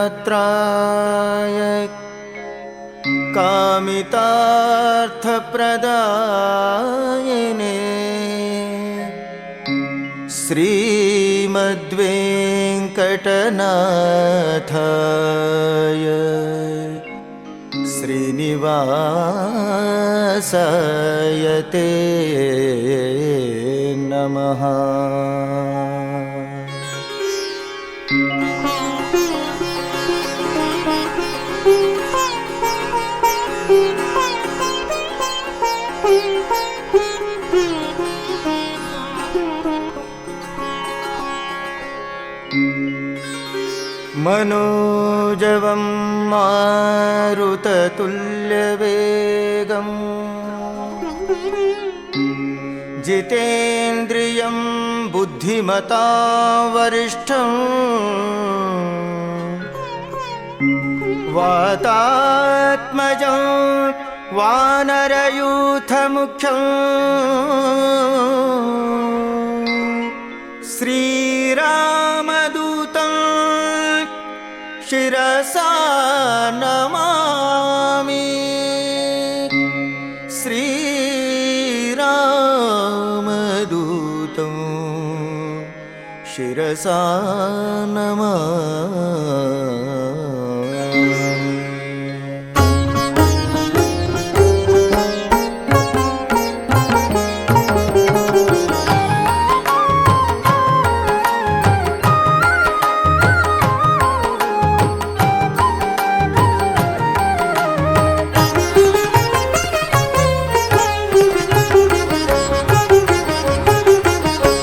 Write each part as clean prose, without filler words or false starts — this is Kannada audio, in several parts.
कल्याणाद्भुतगात्राय कामितार्थप्रदायिने श्रीमद्वेङ्कटनाथाय श्रीनिवासाय ते नमः। मनोजवं मारुततुल्यवेगं जितेन्द्रियं बुद्धिमतां वरिष्ठं वातात्मजं वानरयूथमुख्यं श्रीरामदूतं शिरसा नमामि। श्रीरामदूतं शिरसा नमामि।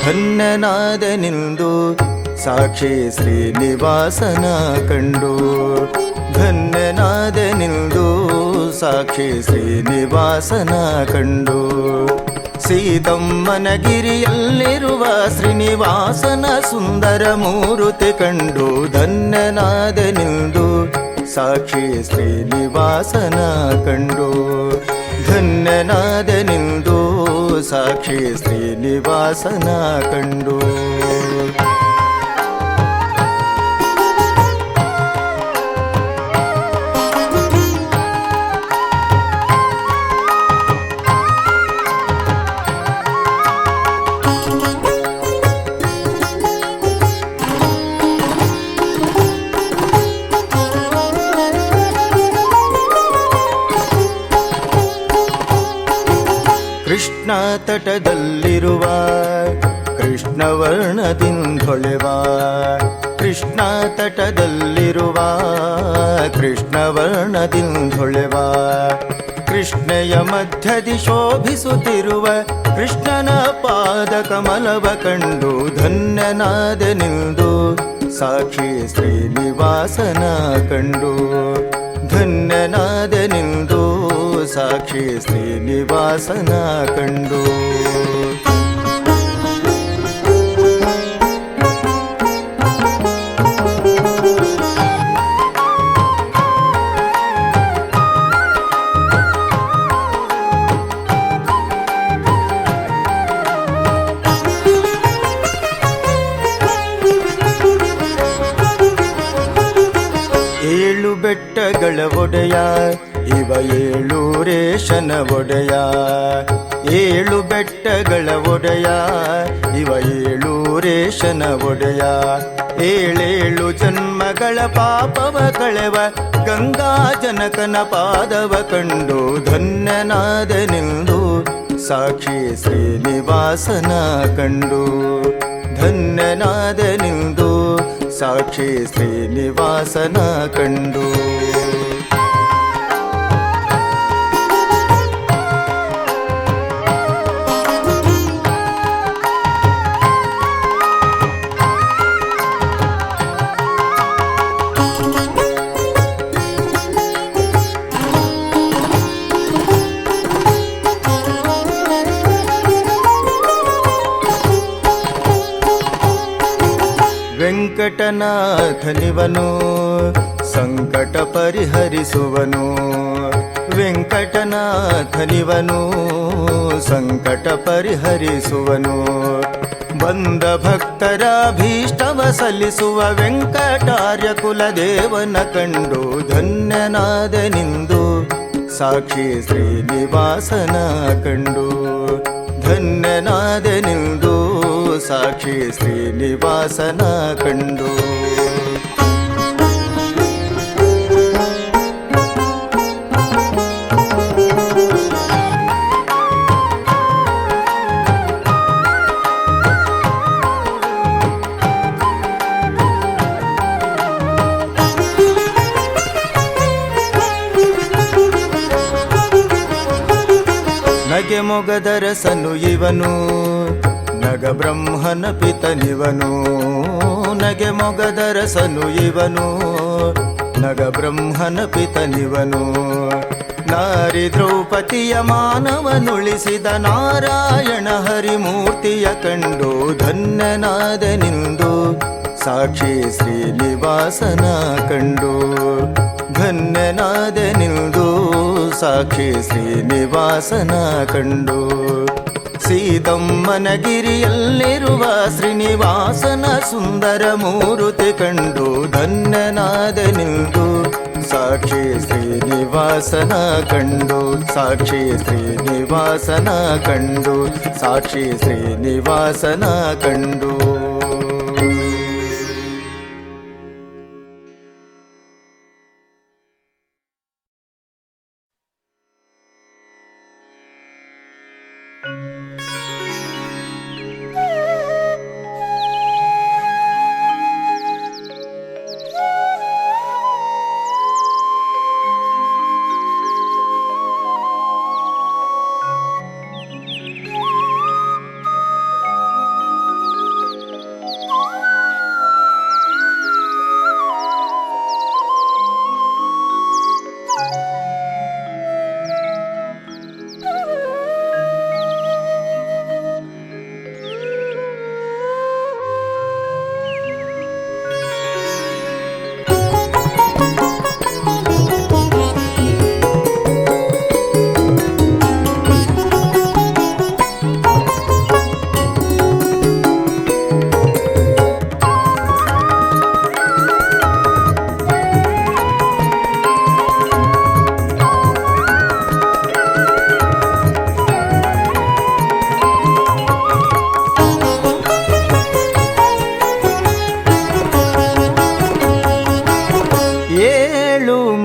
ಧನ್ಯನಾದನೆಂದು ಸಾಕ್ಷಿ ಶ್ರೀನಿವಾಸನ ಕಂಡು, ಧನ್ಯನಾದನೆಂದು ಸಾಕ್ಷಿ ಶ್ರೀನಿವಾಸನ ಕಂಡು, ಸೀತಮ್ಮನಗಿರಿಯಲ್ಲಿರುವ ಶ್ರೀನಿವಾಸನ ಸುಂದರ ಮೂರುತಿ ಕಂಡು, ಧನ್ಯನಾದನೆಂದು ಸಾಕ್ಷಿ ಶ್ರೀನಿವಾಸನ ಕಂಡು, ಧನ್ಯನಾದನೆಂದು ಸಾಕ್ಷಿ ಶ್ರೀನಿವಾಸನ ಕಂಡು. ಕೃಷ್ಣ ತಟದಲ್ಲಿರುವ ಕೃಷ್ಣವರ್ಣದಿಂದೊಳೆವ, ಕೃಷ್ಣ ತಟದಲ್ಲಿರುವ ಕೃಷ್ಣವರ್ಣದಿಂದೊಳೆವ, ಕೃಷ್ಣೆಯ ಮಧ್ಯದಿ ಶೋಭಿಸುತ್ತಿರುವ ಕೃಷ್ಣನ ಪಾದ ಕಮಲವ ಕಂಡು, ಧನ್ಯನಾದನೆಂದು ಸಾಕ್ಷಿ ಶ್ರೀನಿವಾಸನ ಕಂಡು, ಧನ್ಯನಾದನೆಂದು ಸಾಕ್ಷಿ ಶ್ರೀನಿವಾಸನ ಕಂಡು. ಏಳು ಬೆಟ್ಟಗಳ ಒಡೆಯ ಇವ ಏಳೂರೇಶನ ಒಡೆಯ, ಏಳು ಬೆಟ್ಟಗಳ ಒಡೆಯ ಇವ ಏಳೂರೇಶನ ಒಡೆಯ, ಏಳೇಳು ಜನ್ಮಗಳ ಪಾಪವ ಕಳೆವ ಗಂಗಾ ಜನಕನ ಪಾದವ ಕಂಡು, ಧನ್ಯನಾದನೆಂದು ಸಾಕ್ಷಿ ಶ್ರೀನಿವಾಸನ ಕಂಡು, ಧನ್ಯನಾದನೆಂದು ಸಾಕ್ಷಿ ಶ್ರೀನಿವಾಸನ ಕಂಡು. ವೆಂಕಟನಾಥನಿವನು ಸಂಕಟ ಪರಿಹರಿಸುವನು, ವೆಂಕಟನಾಥನಿವನು ಸಂಕಟ ಪರಿಹರಿಸುವನು, ಬಂದ ಭಕ್ತರ ಭೀಷ್ಟವ ಸಲ್ಲಿಸುವ ವೆಂಕಟಾರ್ಯ ಕುಲದೇವನ ಕಂಡು ಧನ್ಯನಾದೆನೆಂದು ಸಾಕ್ಷಿ ಶ್ರೀನಿವಾಸನ ಕಂಡು ಧನ್ಯನಾದೆನೆಂದು ಸಾಕ್ಷಿ ಶ್ರೀನಿವಾಸನ ಕಂಡು. ನಗೆ ಮೊಗದರಸನು ಇವನು ನಗ ಬ್ರಹ್ಮನ ಪಿತನಿವನು ನಗೆ ಮೊಗದರಸನು ಇವನು ನಗ ಬ್ರಹ್ಮನ ಪಿತನಿವನು. ನಾರಿ ದ್ರೌಪದಿಯ ಮಾನವನುಳಿಸಿದ ನಾರಾಯಣ ಹರಿಮೂರ್ತಿಯ ಕಂಡು ಧನ್ಯನಾದೆನೆಂದು ಸಾಕ್ಷಿ ಶ್ರೀನಿವಾಸನ ಕಂಡು ಧನ್ಯನಾದೆನೆಂದು ಸಾಕ್ಷಿ ಶ್ರೀನಿವಾಸನ ಕಂಡು. ಸೀತಮ್ಮನಗಿರಿಯಲ್ಲಿರುವ ಶ್ರೀನಿವಾಸನ ಸುಂದರ ಮೂರುತಿ ಕಂಡು ಧನ್ಯನಾದೆನೆಂದು ಸಾಕ್ಷಿ ಶ್ರೀನಿವಾಸನ ಕಂಡು ಸಾಕ್ಷಿ ಶ್ರೀನಿವಾಸನ ಕಂಡು ಸಾಕ್ಷಿ ಶ್ರೀನಿವಾಸನ ಕಂಡು.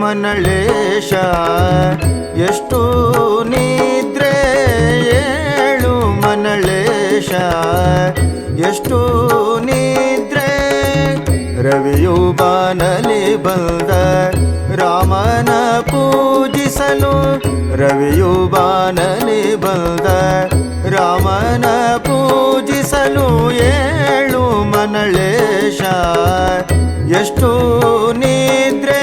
ಮನಳೇಶ ಎಷ್ಟು ನಿದ್ರೆ ಏಳು ಮನಳೇಶ ಎಷ್ಟು ನಿದ್ರೆ. ರವಿಯು ಬಾನಲಿ ಬಂದ ರಾಮನ ಪೂಜಿಸಲು ರವಿಯು ಬಾನಲಿ ಬಂದ ರಾಮನ ಪೂಜಿಸಲು ಏಳು ಮನಳೇಶ ಎಷ್ಟು ನಿದ್ರೆ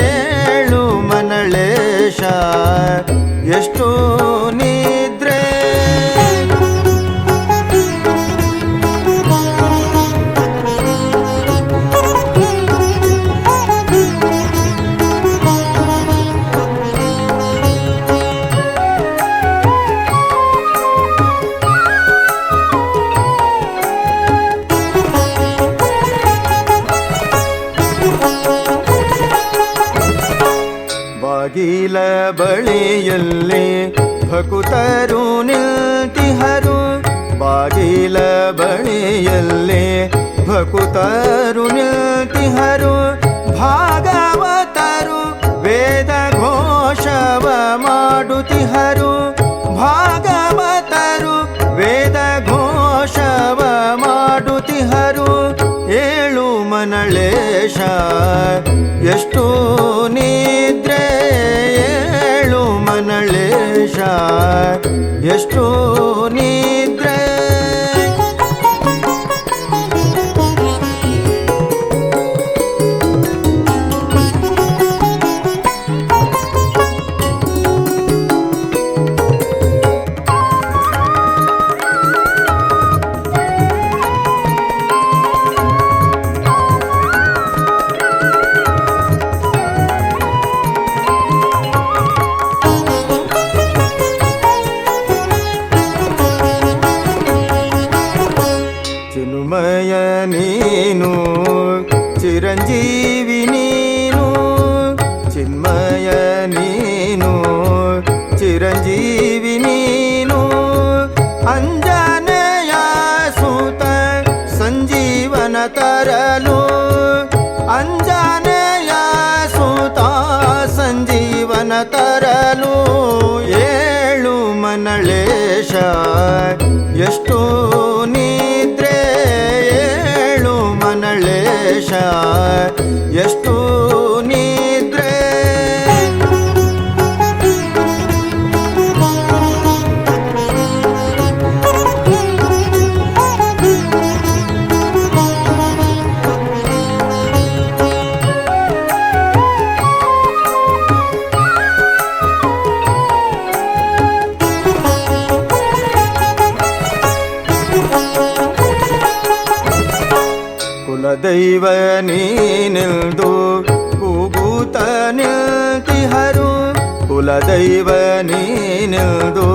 ಏಳು ಮನಳೇಶ ಎಷ್ಟು ನಿದ್ರೆ. ಬಾಗಿಲ ಬಳಿಯಲ್ಲಿ ಭಕುತರು ನಿಲ್ತಿಹರು ಬಾಗಿಲ ಬಳಿಯಲ್ಲಿ ಭಕುತರು ನಿಲ್ತಿಹರು. ಭಾಗವತರು ವೇದ ಘೋಷವ ಮಾಡುತ್ತಿಹರು ಭಾಗವತರು ವೇದ ಘೋಷವ ಮಾಡುತ್ತಿಹರು. ಏಳು ಮನಳೇಶ ಎಷ್ಟು ನಿದ್ರೆ ಏಳು ಮನಳೇಶ ಎಷ್ಟು ನಿದ್ರೆ. ಮನಳೇಶ ಎಷ್ಟು ನಿದ್ರೆ ಏಳು ಮನಳೇಶ ಎಷ್ಟು ನಿದ್ರೆ ಕುಲದೈವ ನೀನಿಲ್ದು ಕೂಗೂತ ನಿಲ್ತಿಹರು ಕುಲದೈವ ನೀನಿಲ್ದು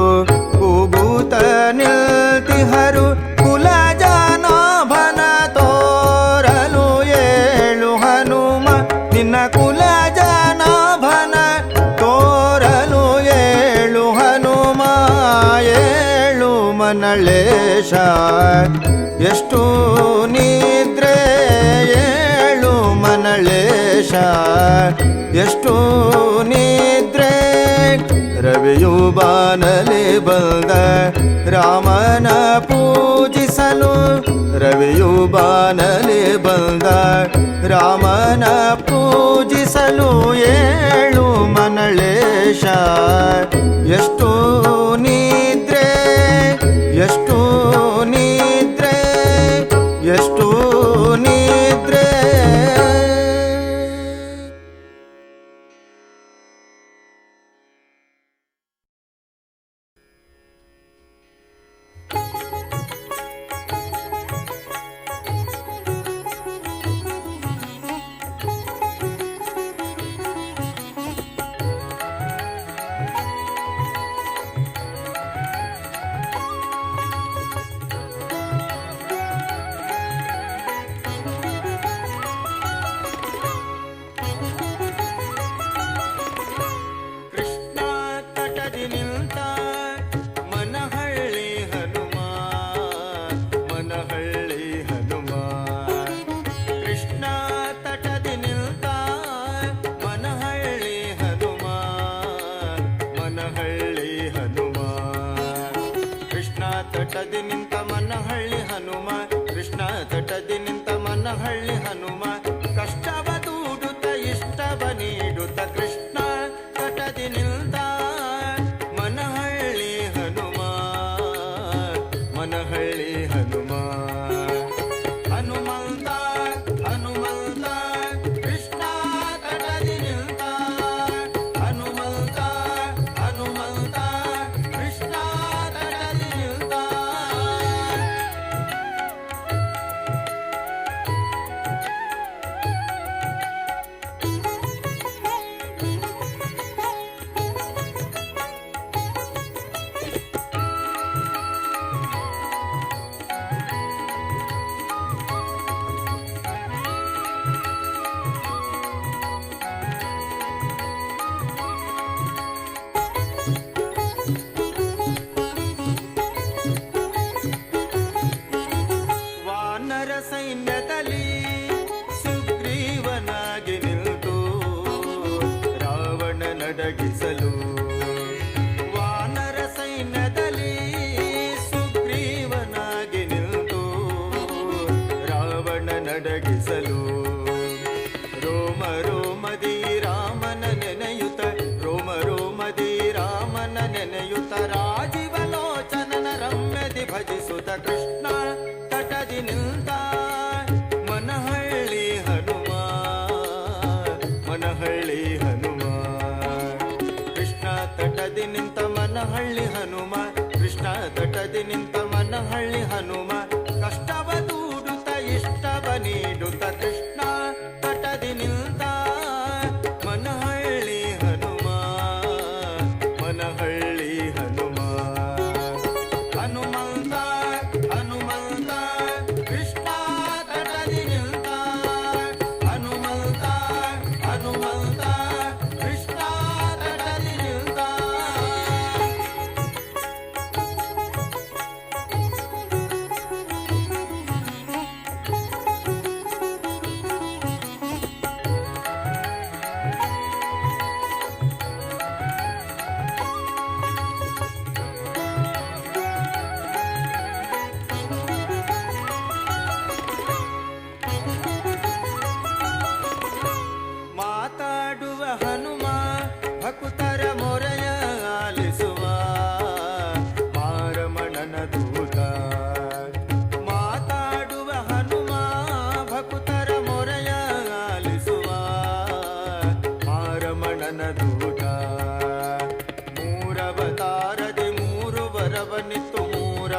ಕೂಗೂತ ನಿಲ್ತಿಹರು ಕುಲ ಜಾನಾಭನ ತೋರಲು ಏಳು ಹನುಮ ನಿನ್ನ ಕುಲ ಜಾನಾಭನ ತೋರಲು ಏಳು ಹನುಮ ಏಳು ಮನಳೇಶ ಎಷ್ಟು ನಿದ್ರೆ ಏಳು ಮನಳೇಶ ಎಷ್ಟು ನಿದ್ರೆ ರವಿಯು ಬಾನಲಿ ಬಂದ ರಾಮನ ಪೂಜಿಸಲು ರವಿಯು ಬಾನಲಿ ಬಂದ ರಾಮನ ಪೂಜಿಸಲು ಏಳು ಮನಳೇಶ ಎಷ್ಟು ನಿದ್ರೆ ಎಷ್ಟು ನಿದ್ರೆ ಎಷ್ಟು ನಿದ್ರೆ ತಟದಿ ನಿಂತ ಮನಹಳ್ಳಿ ಹನುಮ ಕೃಷ್ಣ ತಟದಿ ನಿಂತ ಮನಹಳ್ಳಿ ಹನುಮ ಕಷ್ಟವ ದೂಡುತ್ತ ಇಷ್ಟವ ನೀಡುತ್ತ ಕೃಷ್ಣ ತಟದಿ ನಿಲ್ದ ಮನಹಳ್ಳಿ ಹನುಮ ಮನಹಳ್ಳಿ ಹನುಮ ಹನುಮಂತ ಹನುಮಂತ ಕೃಷ್ಣ ತಟದಿ ನಿಲ್ದ ಹನುಮಂತ ಹನುಮಂತ ಕೃಷ್ಣ ತಟದಿ ನಿಲ್ದ ವಾನರ ಸೈನ್ಯದಲ್ಲಿ ಸುಗ್ರೀವನಾಗಿ ನಿಂತು ರಾವಣ ನಡಗಿಸಲು ವಾನರ ಸೈನ್ಯದಲ್ಲಿ ಸುಗ್ರೀವನಾಗಿ ನಿಂತು ರಾವಣ ನಡಗಿಸಲು ರೋಮ ರೋಮದಿ ರಾಮನ ನೆನೆಯುತ್ತ ರೋಮ ರೋಮದಿ ರಾಮನ ನೆನೆಯುತ್ತ ರಾಜೀವಲೋಚನನ ರಮ್ಯದಿ ಭಜಿಸುತ್ತ ಕೃಷ್ಣ ತಟದಿ ನಿಲ್ದ ಮನಹಳ್ಳಿ ಹನುಮ ಮನಹಳ್ಳಿ ಹನುಮ ಕೃಷ್ಣ ತಟದಿ ನಿಂತ ಮನಹಳ್ಳಿ ಹನುಮ ಕೃಷ್ಣ ತಟದಿ ನಿಂತ ಮನಹಳ್ಳಿ ಹನುಮ ಕಷ್ಟವ ದೂಡುತ್ತ ಇಷ್ಟವ ನೀಡುತ್ತ ಕೃಷ್ಣ ತಟದಿ ನಿಲ್ದ ಮನಹಳ್ಳಿ ಹನುಮ ಮನಹಳ್ಳಿ ಹನುಮ ಹನುಮಂತ ಹನುಮಂತ ಕೃಷ್ಣ ತಟದಿ ನಿಲ್ದ ಹನುಮಂತ ಹನುಮಂತ ಕೃಷ್ಣ ತಟದಿ ನಿಲ್ದ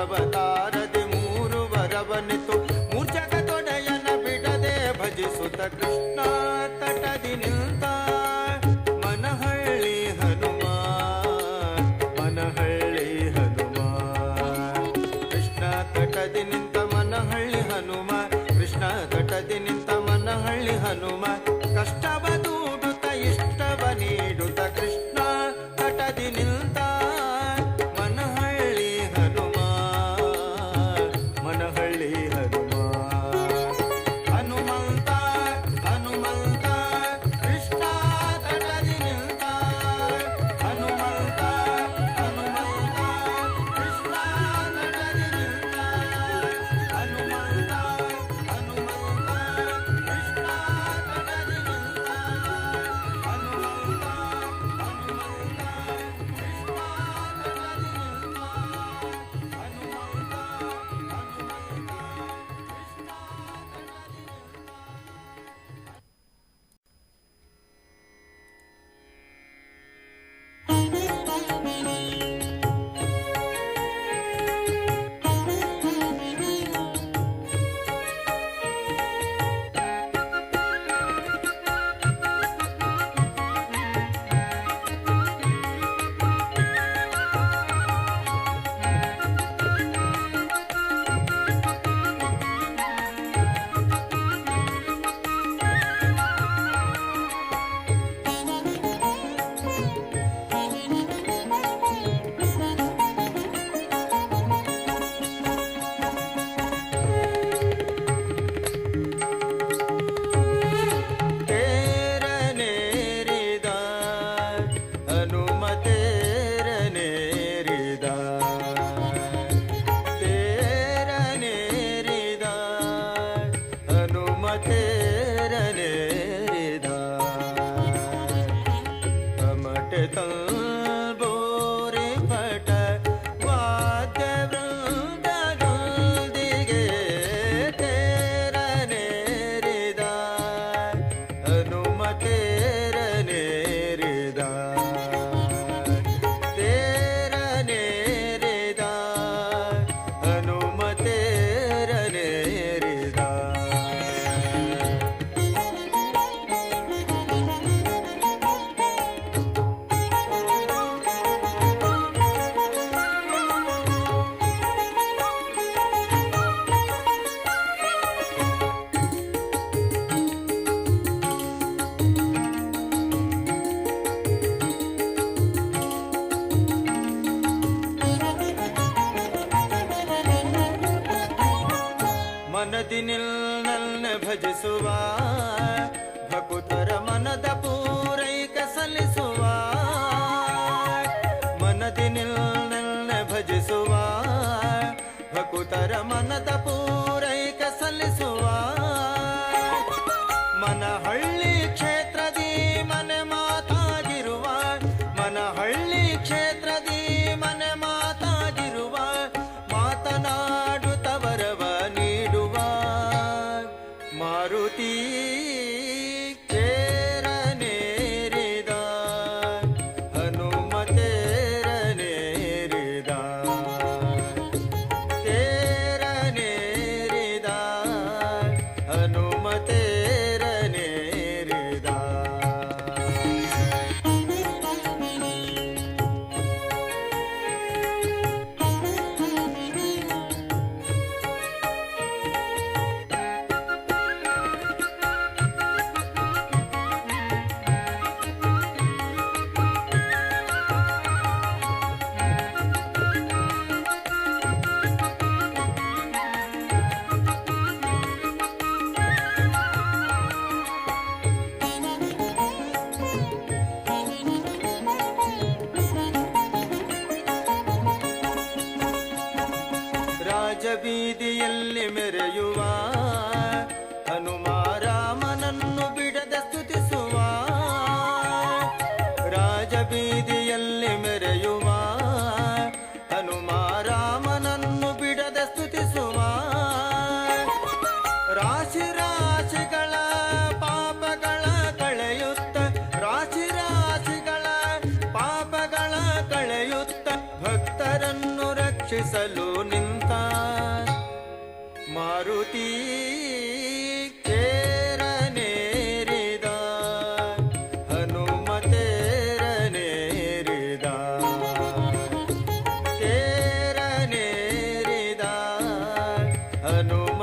ಮೂರವತಾರದಿ ಮೂರು ವರವನಿತು ಮೂರ್ಛಕ ತೊಡೆಯನ ಬಿಡದೆ ಭಜಿಸುತ್ತ ಕೃಷ್ಣ ತಟದಿ ನಿಲ್ತ ಮನಹಳ್ಳಿ ಹನುಮ ಮನಹಳ್ಳಿ ಹನುಮ ಕೃಷ್ಣ ತಟದಿ ನಿಂತ ಮನಹಳ್ಳಿ ಹನುಮ ಕೃಷ್ಣ ತಟದಿ ನಿಂತ ಮನಹಳ್ಳಿ ಹನುಮ ಕಷ್ಟವ ದೂಡುತ್ತ ಇಷ್ಟವ ನೀಡುತ್ತ ಕೃಷ್ಣ ತಟದಿ ನಿಲ್ತ ಮನಹಳ್ಳಿ ಹನುಮ ಮನಹಳ್ಳಿ ಹನುಮ ಹನುಮಂತ ಹನುಮಂತ ಕೃಷ್ಣ ತಟದಿ ನಿಲ್ತ ಹನುಮಂತ ಹನುಮಂತ ಕೃಷ್ಣ ತಟದಿ ನಿಲ್ತ ಹನುಮಂತ ಹನುಮಂತ ಕೃಷ್ಣ ತಟದಿ ನಿಲ್ತ ಹನುಮಂತ ಹನುಮಂತ ಕೃಷ್ಣ ತಟದಿ ನಿಲ್ತ ಹನುಮಂತ ಹನುಮಂತ ಕೃಷ್ಣ ತಟದಿ ನಿಲ್ತ. ತೇರನೇರಿದ ಹನುಮ ತೇರನೇರಿದ ತೇರನೇರಿದ ಹನುಮ ತೇರನೇರಿದ ಕಮಟೆ ತಲ್ಬೋರೆ ಪಟ ವಾದ್ಯ ವೃಂದದೊಂದಿಗೆ ತೇರನೇರಿದ ಹನುಮ ತೇರನೇರಿದ ತೇರನೇರಿದ ಹನುಮ ತೇರನೇರಿದ. ಮನದಿ ನಿಲ್ನಲ್ನ ಭಜಿಸುವ ಭಕುತರ ಮನದ ಪೂರೈಕ ಸಲ್ಲಿಸುವ ಮನದಿ ನಿಲ್ನಲ್ನ ಭಜಿಸುವ ಭಕುತರ ಮನದ ಪೂರೈಕ ಸಲ್ಲಿಸುವ ಮನಹಳ್ಳಿ ಕ್ಷೇತ್ರದಿ ಮನೆ ಮಾತಾಗಿರುವ ಮನಹಳ್ಳಿ ಕ್ಷೇತ್ರದಿ ಮನೆ ಮಾತಾಗಿರುವ ಮಾತನಾಡುತ್ತವರವ ನೀಡುವ ಮಾರುತಿ ತೇರನೇರಿದ ಹನುಮ ತೇರನೇರಿದ ತೇರನೇರಿದ ಹನುಮ ತೇರನೇರಿದ. ರಾಜಬೀದಿಯಲ್ಲಿ ಮೆರೆಯುವ ಹನುಮ ರಾಮನನ್ನು ಬಿಡದೆ ಸ್ತುತಿಸುವ ರಾಜಬೀದಿಯಲ್ಲಿ ಮೆರೆಯುವ ಹನುಮ ರಾಮನನ್ನು ಬಿಡದೆ ಸ್ತುತಿಸುವ ರಾಶಿ ರಾಶಿಗಳ ಪಾಪಗಳ ಕಳೆಯುತ್ತ ರಾಶಿ ರಾಶಿಗಳ ಪಾಪಗಳ ಕಳೆಯುತ್ತ ಭಕ್ತರನ್ನು ರಕ್ಷ ರಕ್ಷಿಸಲು ನಿಂತ ಮಾರುತಿ ಕೇರನೇರಿದ ಹನುಮತೇರನೇರಿದ ಕೇರನೇರಿದ ಹನುಮತೇರನೇರಿದ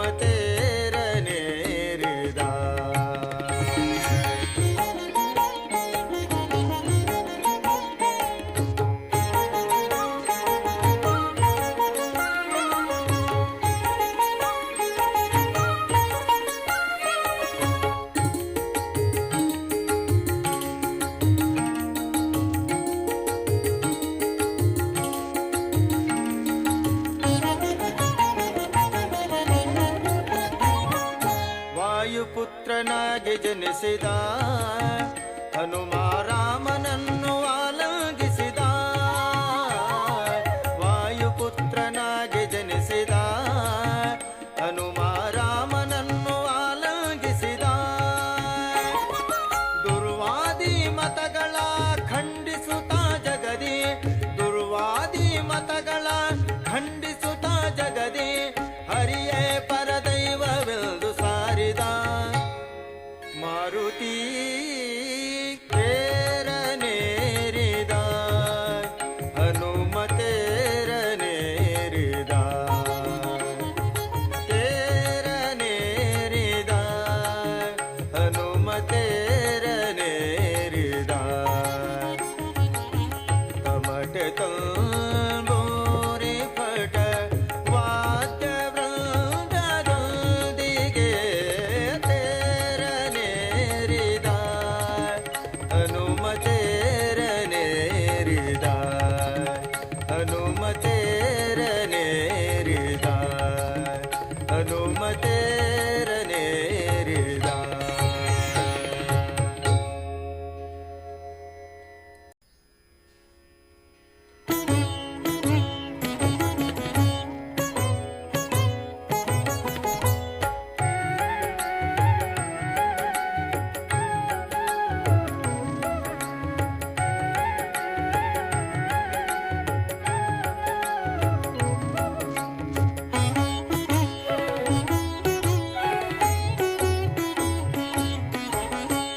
ವಾಯುಪುತ್ರನಾಗಿ ಜನಿಸಿದ ಹನುಮ ರಾಮನನ್ನು ಆಲಂಘಿಸಿದ ವಾಯುಪುತ್ರನಾಗಿ ಜನಿಸಿದ ಹನುಮ ರಾಮನನ್ನು ಆಲಂಘಿಸಿದ ದುರ್ವಾದಿ ಮತಗಳ ಖಂಡಿಸುತ್ತ ಜಗದಿ ದುರ್ವಾದಿ ಮತಗಳ ಖಂಡಿಸುತ್ತ ಜಗದಿ ಹರಿಯೇ ಪರದೈವವೆಂದು ಸಾರಿದ ಮಾರುತಿ ಕೇರನೇರಿದ ಹನುಮತೇರನೇರಿದ ತೇರನೇರಿದ ಹನುಮತೇರನೇರಿದ ಕಮಟೆ ತಂಬೂರಿ ಪಟ ವಾದ್ಯ ವೃಂದದೊಂದಿಗೆ ತೇರನೇರಿದ ಹನುಮತೇರನೇರಿದ ಹನುಮತೇರನೇರಿದ ಹನುಮತೇರನೇರಿದ.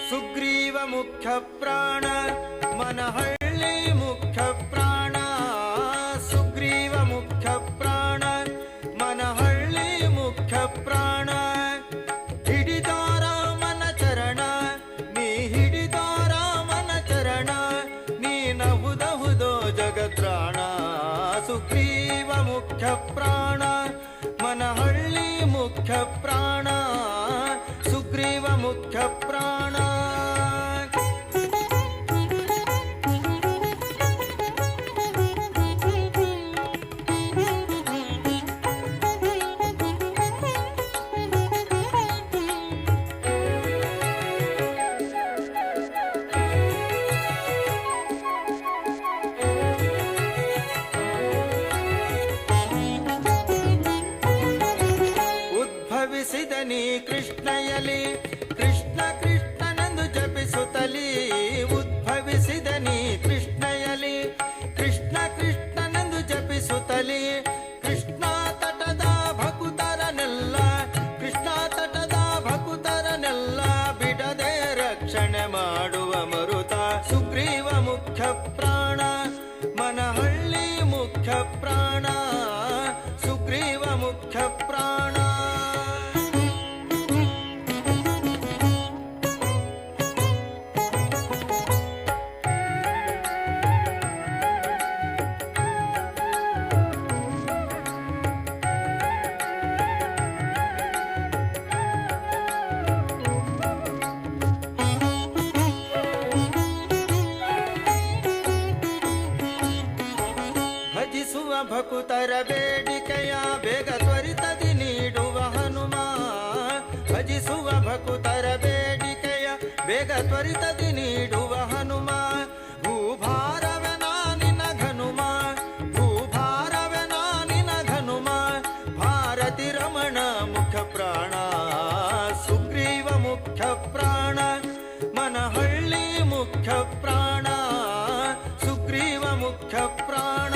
ಸುಗ್ರೀವ ಮುಖ್ಯ ಪ್ರಾಣ ಮನಹಳ್ಳಿ ಮುಖ್ಯ ಪ್ರಾಣ ಸುಗ್ರೀವ ಮುಖ್ಯ ಪ್ರಾಣ ಮನಹಳ್ಳಿ ಮುಖ್ಯ ಪ್ರಾಣ ಹಿಡಿದ ರಾಮನ ಚರಣ ನೀ ಹಿಡಿದ ರಾಮನ ಚರಣ ನೀನಹುದಹುದೋ ಜಗತ್ರಾಣ ಸುಗ್ರೀವ ಮುಖ್ಯ ಪ್ರಾಣ ಮನಹಳ್ಳಿ ಮುಖ್ಯ ಪ್ರಾಣ ಸುಗ್ರೀವ ಮುಖ್ಯ ಪ್ರಾಣ. ಉದ್ಭವಿಸಿದ ನೀ ಕೃಷ್ಣಯಲಿ ಕೃಷ್ಣ ಕೃಷ್ಣನೆಂದು ಜಪಿಸುತ್ತಲಿ ಉದ್ಭವಿಸಿದ ನೀ ಕೃಷ್ಣಯಲಿ ಕೃಷ್ಣ ಕೃಷ್ಣನೆಂದು ಜಪಿಸುತ್ತಲಿ ಕೃಷ್ಣ ತಟದ ಭಕುತರನೆಲ್ಲ ಕೃಷ್ಣ ತಟದ ಭಕುತರನೆಲ್ಲ ಬಿಡದೆ ರಕ್ಷಣೆ ಮಾಡುವ ಮರುತ ಸುಗ್ರೀವ ಮುಖ್ಯ ಪ್ರಾಣ ಮನಹಳ್ಳಿ ಮುಖ್ಯ ಪ್ರಾಣ ಸುಗ್ರೀವ ಮುಖ್ಯ ಪ್ರಾಣ. ಭಜಿಸುವ ಭಕುತರ ಬೇಡಿಕೆಯ ಬೇಗ ತ್ವರಿತದಿ ನೀಡುವ ಹನುಮ ಭಜಿಸುವ ಭಕುತರ ಬೇಡಿಕೆಯ ಬೇಗ ತ್ವರಿತದಿ ನೀಡುವ ಹನುಮ ಭೂಭಾರವೆ ನಾನಿನ ಘನುಮ ಭೂಭಾರವೆ ನಾನಿನ ಘನುಮ ಭಾರತಿ ರಮಣ ಮುಖ್ಯ ಪ್ರಾಣ ಸುಗ್ರೀವ ಮುಖ್ಯ ಪ್ರಾಣ ಮನಹಳ್ಳಿ ಮುಖ್ಯ ಪ್ರಾಣ ಸುಗ್ರೀವ ಮುಖ್ಯ ಪ್ರಾಣ.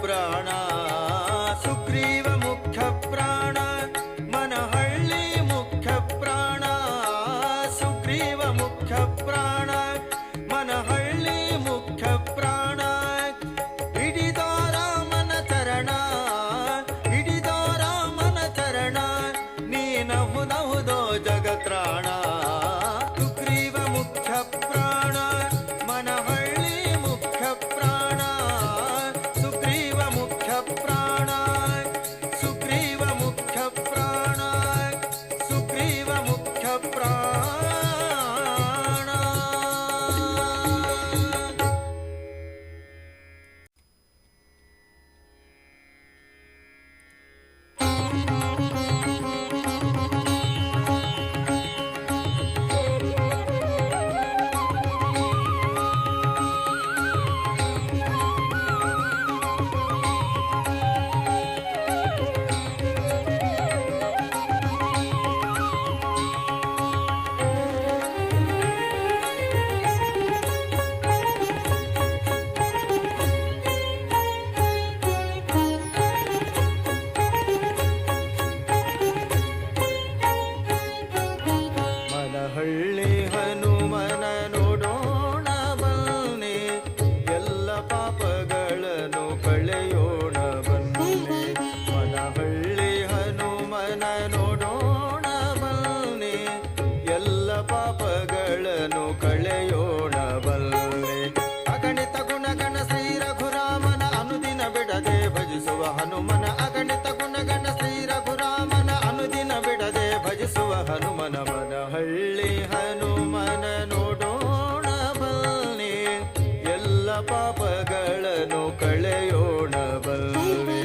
ಪ್ರಾಣ ಸುಗ್ರೀವ ಮುಖ್ಯ ಪ್ರಾಣ ಮನಹಳ್ಳಿ ಮುಖ್ಯ ಪ್ರಾಣ ಸುಗ್ರೀವ ಮುಖ್ಯ ಪ್ರಾಣ ಮನಹಳ್ಳಿ ಮುಖ್ಯ ಪ್ರಾಣ ಹಿಡಿದೋ ರಾಮನ ಚರಣ ಹಿಡಿದೋ ರಾಮನ ಚರಣ ನೀನಹುದಹುದೋ ಜಗತ್ರಾಣ ಸುಗ್ರೀವ ಮುಖ್ಯ ಪ್ರಾಣ ಮನಹಳ್ಳಿ ಮುಖ್ಯ ಪ್ರಾಣ ಸುಗ್ರೀವ ಮುಖ್ಯ ಪ್ರಾಣ ಸುಗ್ರೀವ ಮುಖ್ಯ ಪ್ರಾಣ ಸುಗ್ರೀವ ಮುಖ್ಯ ಪ್ರಾಣ ಮನಹಳ್ಳಿ ಹನುಮನ ನೋಡೋಣ ಬನ್ನಿ ಎಲ್ಲ ಪಾಪಗಳನ್ನು ಕಳೆಯೋಣ ಬನ್ನಿ ಮನಹಳ್ಳಿ ಹನುಮನ ನೋಡೋಣ ಬನ್ನಿ ಎಲ್ಲ ಪಾಪಗಳನ್ನು ಕಳೆಯೋಣ ಬನ್ನಿ ಅಗಣಿತ ಗುಣಗಣ ಶ್ರೀ ರಘುರಾಮನ ಅನುದಿನ ಬಿಡದೆ ಭಜಿಸುವ ಹನುಮನ ಅಗಣಿತ ಗುಣಗಣ ಶ್ರೀ ರಘುರಾಮನ ಅನುದಿನ ಬಿಡದೆ ಭಜಿಸುವ ಹನುಮನ ಮನಹಳ್ಳಿ ಹನುಮನ ನೋಡೋಣ ಬನ್ನಿ ಎಲ್ಲ ಪಾಪಗಳನ್ನು ಕಳೆಯೋಣ ಬನ್ನಿ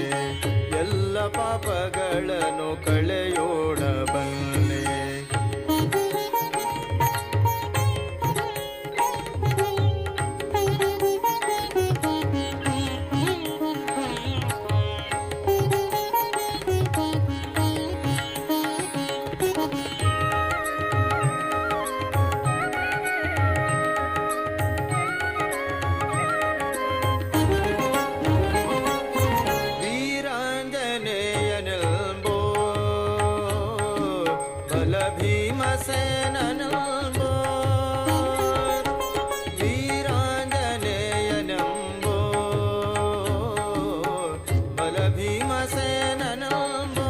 ಎಲ್ಲ ಪಾಪಗಳನ್ನು ಕಳೆಯೋಣ ಬನ್ನಿ ವೀರಾಂಜನೇಯನೆಂಬೋ ಬಲ ಭೀಮಸೇನನೆಂಬೋ ವೀರಾಂಜನೇಯನೆಂಬೋ ಬಲ ಭೀಮಸೇನನೆಂಬೋ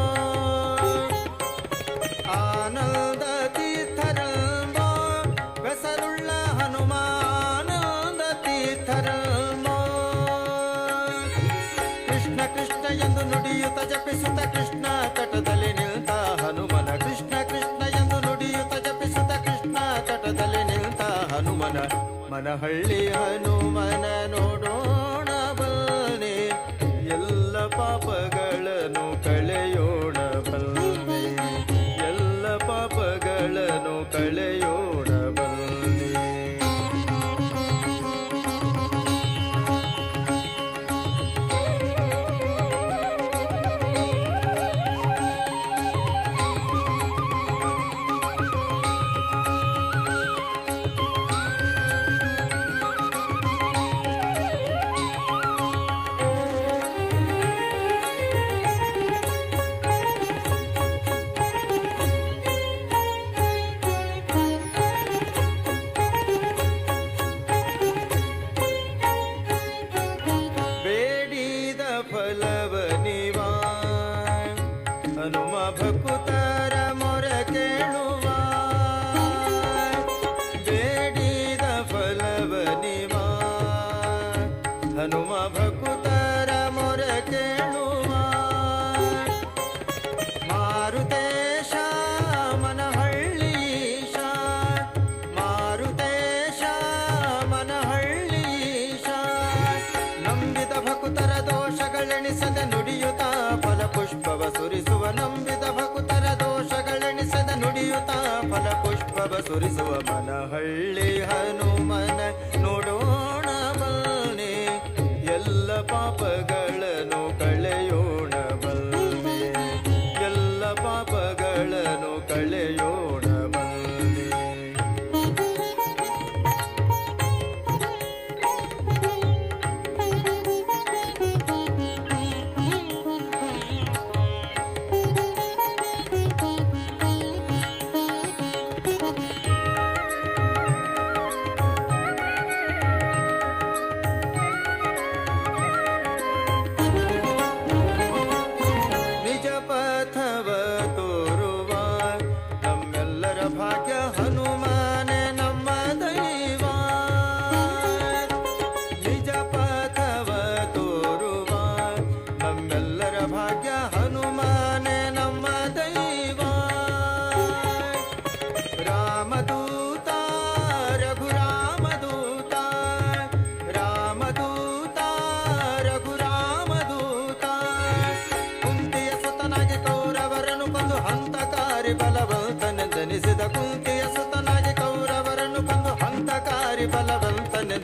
ಆನಂದ ತೀರ್ಥರೆಂಬೋ ಬೆಸರುಳ್ಳ ಹನುಮಾನಂದ ತೀರ್ಥರೆಂಬೋ ಕೃಷ್ಣ ಕೃಷ್ಣ ಎಂದು ನುಡಿಯುತ್ತ ಜಪಿಸುತ್ತ ಕೃಷ್ಣ ತಟದಲ್ಲಿ ನಿಲ್ತ ಹನುಮನ ಕೃಷ್ಣ ಕೃಷ್ಣ ಎಂದು ನುಡಿಯುತ್ತ ಜಪಿಸುತ್ತ ಕೃಷ್ಣ ತಟದಲ್ಲಿ ನಿಲ್ತ ಹನುಮನ ಮನಹಳ್ಳಿ ಹನುಮನ ನೋಡೋಣ ಬನ್ನಿ ಎಲ್ಲ ಪಾಪಗಳನ್ನು ಕಳೆಯೋಣ ಬನ್ನಿ ಎಲ್ಲ ಪಾಪಗಳನ್ನು ಕಳೆಯೋಣ ಬನ್ನಿ ಬೇಡಿದ ಫಲವ ನೀವಾ ಹನುಮ ಭಕುತರ ಮೊರೆ ಕೇಳುವ ಬೇಡಿದ ಫಲವ ನೀವಾ ಹನುಮ ಭಕುತರ ಮೊರೆ ಕೇಳುವ ಮಾರುತೇಶ ಮನಹಳ್ಳೀಶ ಮಾರುತೇಶ ಮನಹಳ್ಳೀಶ ನಂಬಿದ ಭಕುತರ ದೋಷಗಳೆಣಿಸದ ನುಡಿಯುತ್ತ ಫಲ ಪುಷ್ಪವ ಸುರಿಸುವ ನಂಬಿದ ಭಕುತರ ದೋಷಗಳೆಣಿಸದ ನುಡಿಯುತ್ತ ಫಲ ಪುಷ್ಪವ ಸುರಿಸುವ ಮನಹಳ್ಳಿ ಹನುಮನ ನೋಡೋಣ ಬನ್ನಿ ಎಲ್ಲ ಪಾಪಗಳನ್ನು ಕಳೆಯೋಣ ಬನ್ನಿ ಎಲ್ಲ ಪಾಪಗಳನ್ನು ಕಳೆಯೋಣ ಬನ್ನಿ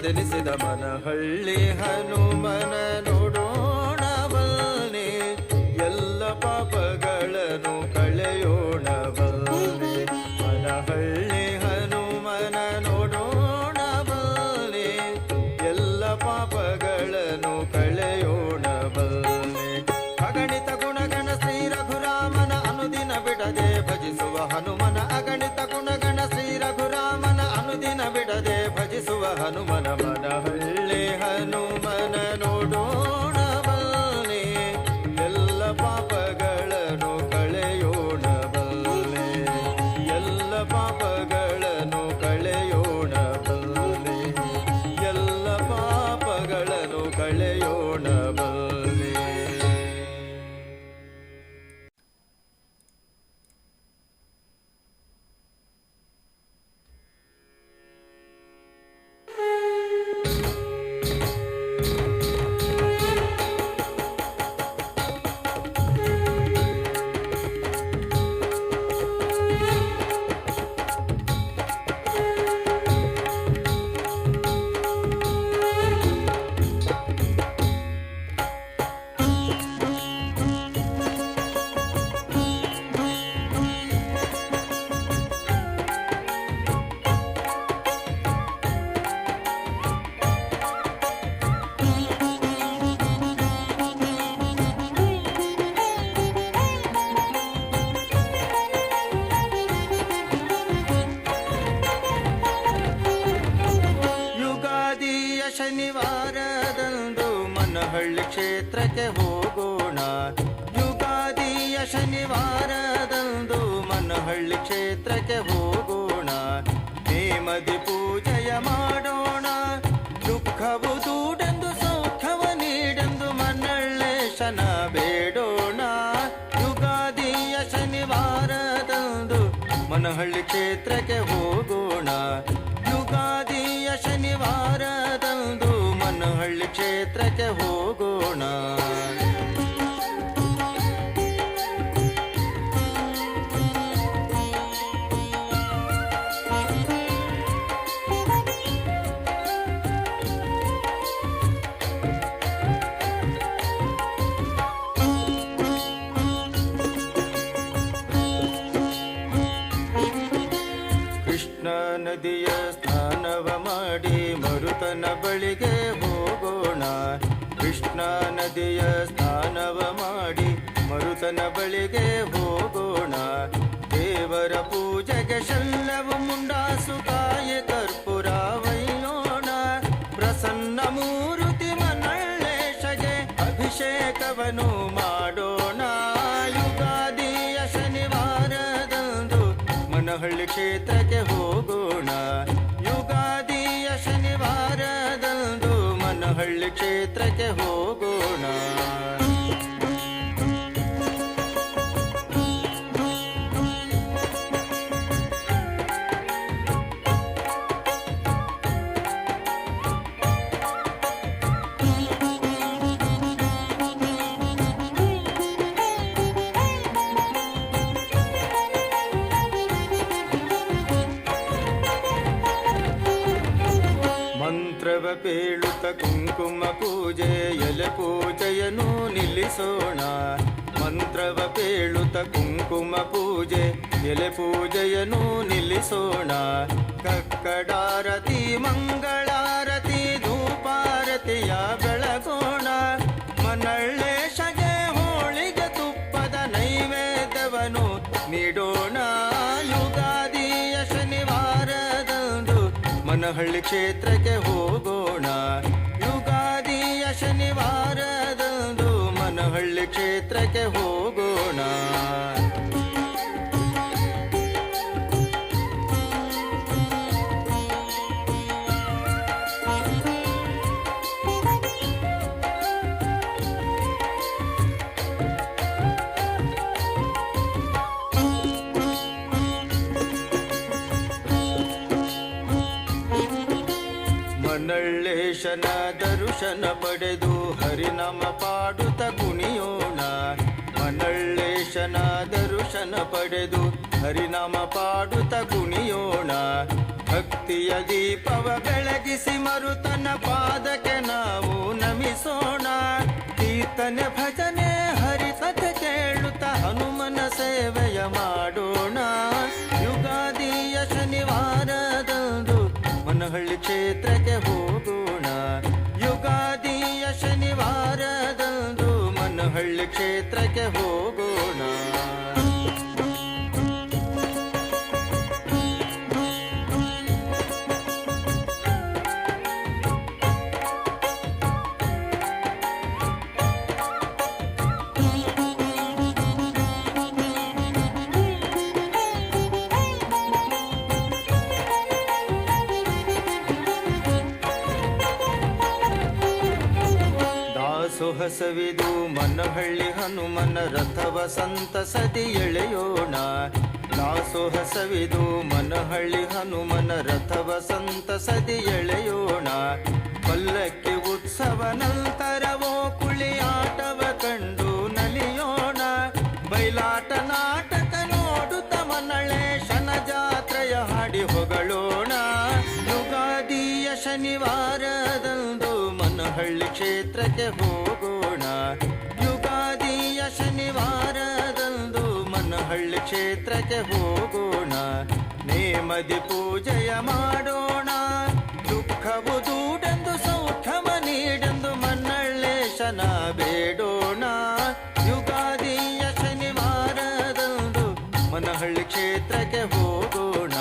ಎಂದೆನಿಸಿದ ಮನಹಳ್ಳಿ ಹನುಮನ ನೋಡೋಣ ಬನ್ನಿ, ಎಲ್ಲ ಪಾಪಗಳನ್ನು ಕಳೆಯೋಣ ಬನ್ನಿ. ಮನಹಳ್ಳಿ ಹನುಮನ ನೋಡೋಣ ಬನ್ನಿ, ಎಲ್ಲ ಪಾಪಗಳನ್ನು ಕಳೆಯೋಣ ಬನ್ನಿ. ಅಗಣಿತ ಗುಣಗಣ ಶ್ರೀ ರಘುರಾಮನ ಅನುದಿನ ಬಿಡದೆ ಭಜಿಸುವ ಹನುಮನ, ಅಗಣಿತ ಗುಣಗಣ ಶ್ರೀ ರಘುರಾಮನ ಅನುದಿನ ಬಿಡದೆ ಭಜಿಸುವ ಹನುಮನ. ಮನಹಳ್ಳಿ ಹನುಮನ ನೋಡೋಣ ಬನ್ನಿ, ಎಲ್ಲ ಪಾಪಗಳನ್ನು ಕಳೆಯೋಣ ಬನ್ನಿ, ಎಲ್ಲ ಪಾಪಗಳನ್ನು ಕಳೆಯೋಣ ಬನ್ನಿ, ಎಲ್ಲ ಪಾಪಗಳನ್ನು ಕಳೆಯೋಣ ಬನ್ನಿ. ಶನಿವಾರದಂದು ಮನಹಳ್ಳಿ ಕ್ಷೇತ್ರಕ್ಕೆ ಹೋಗೋಣ, ಯುಗಾದಿಯ ಶನಿವಾರದಂದು ಮನಹಳ್ಳಿ ಕ್ಷೇತ್ರಕ್ಕೆ ಹೋಗೋಣ. ನೇಮದಿ ಪೂಜೆಯ ಮಾಡೋಣ, ದುಃಖವು ದೂಡೆಂದು ಸೌಖ್ಯವ ನೀಡೆಂದು ಮನಹಳ್ಳೇಶನ ಬೇಡೋಣ. ಯುಗಾದಿಯ ಶನಿವಾರದಂದು ಮನಹಳ್ಳಿ ಕ್ಷೇತ್ರಕ್ಕೆ ಹೋಗೋಣ, ಯುಗಾದಿಯ ಶನಿವಾರದಂದು ಮನಹಳ್ಳಿ ಕ್ಷೇತ್ರಕ್ಕೆ ಹೋಗೋಣ. ಕೃಷ್ಣ ನದಿಯ ಸ್ನಾನವ ಮಾಡಿ ಮರುತನ ಬಳಿಗೆ ಹೋಗೋಣ, ಕೃಷ್ಣ ನದಿಯ ಸ್ನಾನವ ಮಾಡಿ ಮರುತನ ಬಳಿಗೆ ಹೋಗೋಣ. ದೇವರ ಪೂಜೆಗೆ ಶಲ್ಲವು ಮುಂಡಾಸು ಕಾಯಿ ಕರ್ಪೂರ ವೈಯೋಣ, ಪ್ರಸನ್ನ ಮೂರುತಿ ಮನಹಳ್ಳೇಶಗೆ ಅಭಿಷೇಕವನ್ನು ಮಾಡೋಣ. ಯುಗಾದಿಯ ಶನಿವಾರದಂದು ಮನಹಳ್ಳಿ ಕ್ಷೇತ್ರಕ್ಕೆ ಹೋಗೋಣ, ಯುಗಾದಿಯ ಶನಿವಾರದಂದು ಮನಹಳ್ಳಿ ಕ್ಷೇತ್ರಕ್ಕೆ ಹೋಗೋಣ. ಮಂತ್ರವ ಪೇಳುತ್ತ ಕುಂಕುಮ ಪೂಜೆ ಎಲೆ ಪೂಜೆಯನ್ನು ನಿಲ್ಲಿಸೋಣ, ಮಂತ್ರವ ಪೇಳುತ್ತ ಕುಂಕುಮ ಪೂಜೆ ಎಲೆ ಪೂಜೆಯನ್ನು ನಿಲ್ಲಿಸೋಣ. ಕಕ್ಕಡಾರತಿ ಮಂಗಳಾರತಿ ಧೂಪಾರತಿಯ ಬೆಳಗೋಣ, ಮನಹಳ್ಳೇಶಗೆ ಹೋಳಿಗೆ ತುಪ್ಪದ ನೈವೇದ್ಯವನ್ನು ನೀಡೋಣ. ಯುಗಾದಿಯ ಶನಿವಾರದಂದು ಮನಹಳ್ಳಿ ಕ್ಷೇತ್ರಕ್ಕೆ ಹೋಗೋಣ, ಯುಗಾದಿಯ ಶನಿವಾರದಂದು ಮನಹಳ್ಳಿ ಕ್ಷೇತ್ರಕ್ಕೆ ಹೋಗೋಣ. ಮನಹಳ್ಳೇಶನ ದರ್ಶನ ಪಡೆದು ಹರಿನಾಮ ಪಾಡುತ್ತ ಕುಣಿಯೋಣ, ಮನಹಳ್ಳೇಶನ ದರ್ಶನ ಪಡೆದು ಹರಿನಾಮ ಪಾಡುತ್ತ ಕುಣಿಯೋಣ. ಭಕ್ತಿಯ ದೀಪವ ಬೆಳಗಿಸಿ ಮರುತನ ಪಾದಕ್ಕೆ ನಾವು ನಮಿಸೋಣ. ಕೀರ್ತನೆ ಭಜನೆ ಹರಿಕಥೆ ಕೇಳುತ್ತ ಹನುಮನ ಸೇವೆಯ ಮಾಡೋಣ. ಯುಗಾದಿಯ ಶನಿವಾರದಂದು ಮನಹಳ್ಳಿ ಕ್ಷೇತ್ರಕ್ಕೆ ಹೋಗೋಣ. ಯುಗಾದಿಯ ಶನಿವಾರದಂದು ಮನಹಳ್ಳಿ ಕ್ಷೇತ್ರಕ್ಕೆ ಹೋಗೋಣ. ಸೊಹಸವಿದು ಮನಹಳ್ಳಿ ಹನುಮನ ರಥವ ಸಂತಸದಿ ಎಳೆಯೋಣ. ದಾಸೋಹಸವಿದು ಮನಹಳ್ಳಿ ಹನುಮನ ರಥವ ಸಂತಸದಿ ಎಳೆಯೋಣ. ಪಲ್ಲಕ್ಕಿ ಉತ್ಸವ ನಂತರವೋ ಕುಳಿಯಾಟವ ಕಂಡು ನಲಿಯೋಣ. ಬಯಲಾಟ ನಾಟಕ ನೋಡುತ್ತ ಮನಳೇಶನ ಜಾತ್ರೆಯ ಹಾಡಿ ಹೊಗಳೋಣ. ಯುಗಾದಿಯ ಶನಿವಾರದಂದು ಮನಹಳ್ಳಿ ಕ್ಷೇತ್ರಕ್ಕೆ ಹೋಗೋಣ. ಯುಗಾದಿಯ ಶನಿವಾರದಂದು ಮನಹಳ್ಳಿ ಕ್ಷೇತ್ರಕ್ಕೆ ಹೋಗೋಣ. ನೇಮದಿ ಪೂಜೆಯ ಮಾಡೋಣ. ದುಃಖವು ದೂಡೆಂದು ಸೌಖ್ಯಮ ನೀಡೆಂದು ಮನ್ನಳ್ಳೇಶನ ಬೇಡೋಣ. ಯುಗಾದಿಯ ಶನಿವಾರದಂದು ಮನಹಳ್ಳಿ ಕ್ಷೇತ್ರಕ್ಕೆ ಹೋಗೋಣ.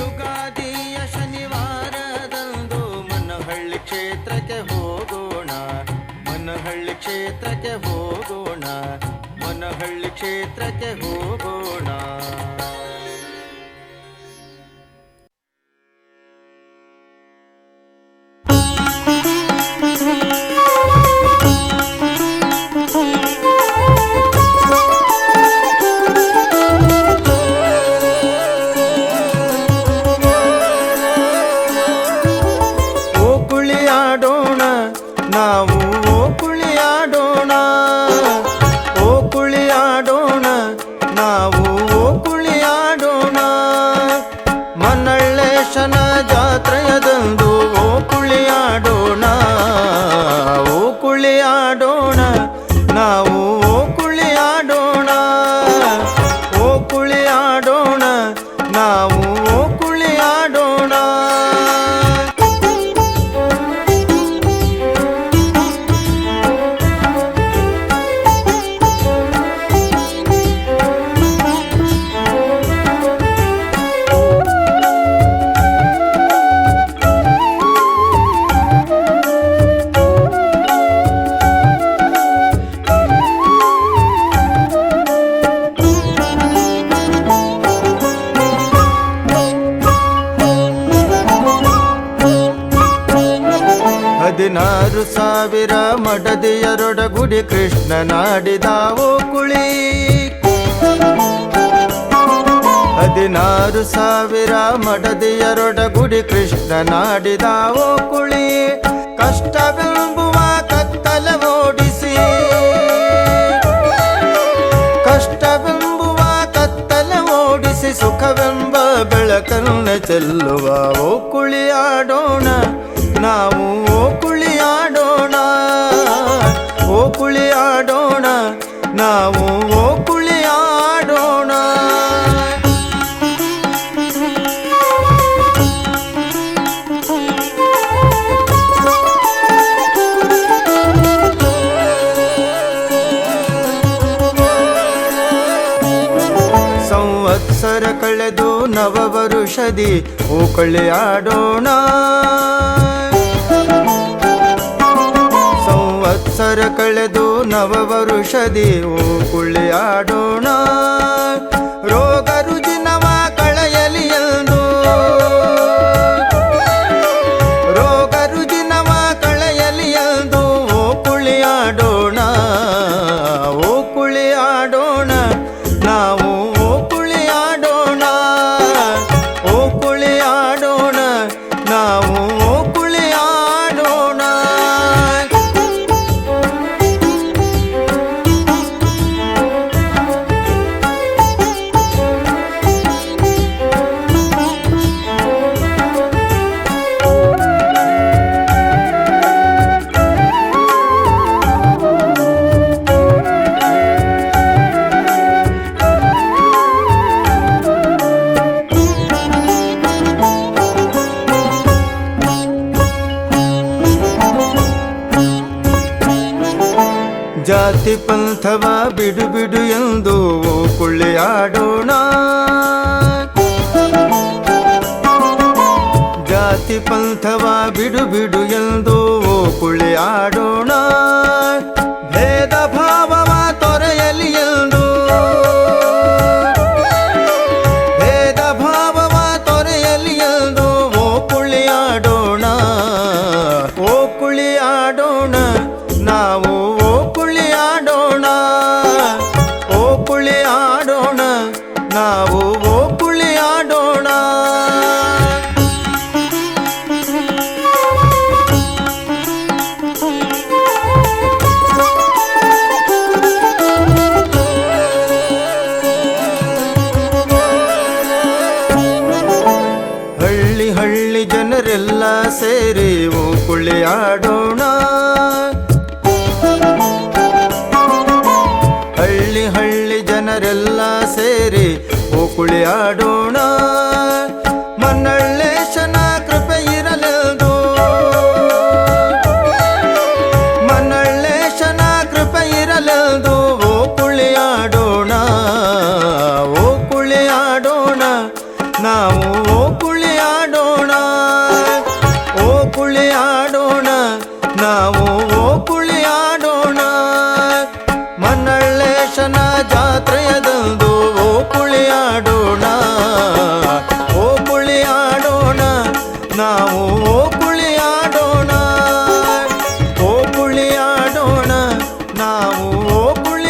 ಯುಗಾದಿಯ ಶನಿವಾರದಂದು ಮನಹಳ್ಳಿ ಕ್ಷೇತ್ರಕ್ಕೆ ಹೋಗೋಣ. ಮನಹಳ್ಳಿ ಕ್ಷೇತ್ರಕ್ಕೆ ಹೋಗೋಣ. ಮನಹಳ್ಳಿ ಕ್ಷೇತ್ರಕ್ಕೆ ಹೋಗೋಣ. ನಾವು ಓ ಕುಳಿಯಾಡೋಣ. ಓ ಕುಳಿಯಾಡೋಣ ನಾವು ಓ ಕುಳಿಯಾಡೋಣ. ಮನ್ನಳ್ಳೇಶನ ಜಾತ್ರೆಯದಂದು ಓ ಕುಳಿಯಾಡೋಣ. ಓ ಕುಳಿಯಾಡೋಣ ನಾವು ಓ ಕುಳಿಯಾಡೋಣ. ಓ ಕುಳಿಯಾಡೋಣ ನಾವು ಓ ಕುಳಿಯಾಡೋಣ. ಹದಿನಾರು ಸಾವಿರ ಮಡದಿಯರೊಡಗುಡಿ ಕೃಷ್ಣನಾಡಿದಾವೋ ಕುಳಿ. 16 ಸಾವಿರ ಮಡದಿಯರೊಡಗುಡಿ ಕೃಷ್ಣನಾಡಿದಾವೋ ಕುಳಿ. ಕಷ್ಟವೆಂಬುವ ಕತ್ತಲ ಓಡಿಸಿ, ಕಷ್ಟವೆಂಬುವ ಕತ್ತಲ ಓಡಿಸಿ ಸುಖವೆಂಬ ಬೆಳಕನ್ನ ಚೆಲ್ಲುವ ಓ ಕುಳಿಯಾಡೋಣ ನಾವು. ಓ ಕುಳಿಯಾಡೋಣ. ಓ ಕುಳಿಯಾಡೋಣ ನಾವು. ಓ ಕುಳಿಯಾಡೋಣ. ಸಂವತ್ಸರ ಕಳೆದು ನವವರುಷದಿ ಓ ಕುಳಿಯಾಡೋಣ. ಸಂವತ್ಸರ ಕಳೆದು ನವವರುಷದಿ ಓ ಕುಳಿಯಾಡೋಣ. ರೋಗ ರುಜಿನವ ಕಳೆಯಲಿ ಎಂದು, ರೋಗ ರುಜಿನವ ಕಳೆಯಲಿ ಎಂದು ಓ ಕುಳಿಯಾಡೋಣ. ಓ ಕುಳಿಯಾಡೋಣ ನಾವು. ಓ ಕುಳಿಯಾಡೋಣ. ಓ ಕುಳಿಯಾಡೋಣ ನಾವು. ಓ ಕುಳಿಯಾಡೋಣ. ಜಾತಿ ಪಂಥವ ಬಿಡು ಬಿಡು ಎಂದು ಓ ಕುಳಿಯಾಡೋಣ. ಜಾತಿ ಪಂಥವ ಬಿಡು ಬಿಡು ಎಂದು ಓ ಕುಳಿಯಾಡೋಣ. ಭೇದ ಭಾವವ ತೊರೆಯಲಿ ಎಂದು, ಭೇದ ಭಾವವ ತೊರೆಯಲಿ ಎಂದು ಓ ಕುಳಿಯಾಡೋಣ. ಓ ಕುಳಿಯಾಡೋಣ ನಾವು, ಓ ಕುಳಿಯಾಡೋಣ. ಓ ಕುಳಿಯಾಡೋಣ ನಾವು, ಓ ಕುಳಿಯಾಡೋಣ. ಹಳ್ಳಿ ಹಳ್ಳಿ ಜನರೆಲ್ಲ ಸೇರಿ ಓ ಕುಳಿಯಾಡೋಣ. ಹಳ್ಳಿ ಹಳ್ಳಿ ಜನರೆಲ್ಲ ಸೇರಿ ಓ ಕುಳಿಯಾಡೋಣ. ಮನ್ನಳ್ಳೇಶನ ಕೃಪೆ ಇರಲೆಂದು, ಮನ್ನಳ್ಳೇಶನ ಕೃಪೆ ಇರಲೆಂದು ಓ ಕುಳಿಯಾಡೋಣ. ಓ ಕುಳಿಯಾಡೋಣ ನಾವು, ಓ ಕುಳಿಯಾಡೋಣ. ಓ ಕುಳಿಯಾಡೋಣ ನಾವು, ಓ ಕುಳಿಯಾಡೋಣ. ಮನ್ನಳ್ಳೇಶನ ಜಾತ್ರೆಯದಂದು ಓ ಕುಳಿಯಾಡೋಣ. ಓ ಕುಳಿಯಾಡೋಣ ನಾವು, ಓ ಕುಳಿಯಾಡೋಣ. ಓ ಕುಳಿಯಾಡೋಣ ನಾವು, ಓ ಕುಳಿಯಾಡೋಣ.